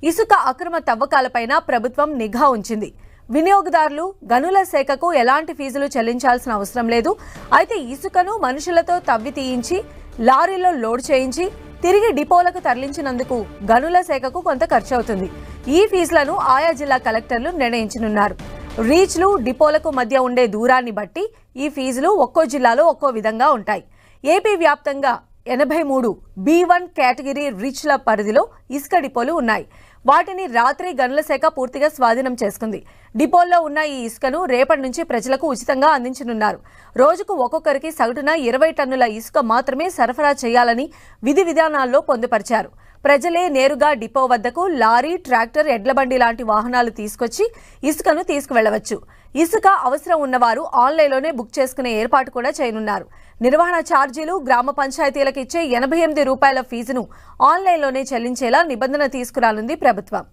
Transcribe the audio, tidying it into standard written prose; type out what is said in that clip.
ఇసుక అక్రమ తవ్వకాలపైన ప్రభుత్వం నిఘా ఉంచింది. వినియోగదారులు గనుల శాఖకు ఎలాంటి ఫీజులు చెల్లించాల్సిన అవసరం లేదు. అయితే ఇసుకను మనుషులతో తవ్వి తీయించి లారీలో లోడ్ చేయించి తిరిగి డిపోలకు తరలించినందుకు గనుల శాఖకు కొంత ఖర్చు అవుతుంది. ఈ ఫీజులను ఆయా జిల్లా కలెక్టర్లు నిర్ణయించనున్నారు. రీచ్లు డిపోలకు మధ్య ఉండే దూరాన్ని బట్టి ఈ ఫీజులు ఒక్కో జిల్లాలో ఒక్కో విధంగా ఉంటాయి. ఏపీ వ్యాప్తంగా 83 B1 కేటగిరీ రీచ్ల పరిధిలో ఇసుక డిపోలు ఉన్నాయి. వాటిని రాత్రి గనుల శాఖ పూర్తిగా స్వాధీనం చేసుకుంది. డిపోల్లో ఉన్న ఈ ఇసుకను రేపటి నుంచి ప్రజలకు ఉచితంగా అందించనున్నారు. రోజుకు ఒక్కొక్కరికి సగటున 20 టన్నుల ఇసుక మాత్రమే సరఫరా చేయాలని విధి విధానాల్లో పొందుపరిచారు. ప్రజలే నేరుగా డిపో వద్దకు లారీ, ట్రాక్టర్, ఎడ్లబండి లాంటి వాహనాలు తీసుకొచ్చి ఇసుకను తీసుకువెళ్లవచ్చు. ఇసుక అవసరం ఉన్నవారు ఆన్లైన్లోనే బుక్ చేసుకునే ఏర్పాటు కూడా చేయనున్నారు. నిర్వహణ ఛార్జీలు, గ్రామ పంచాయతీలకు ఇచ్చే 88 రూపాయల ఫీజును ఆన్లైన్లోనే చెల్లించేలా నిబంధన తీసుకురానుంది ప్రభుత్వం.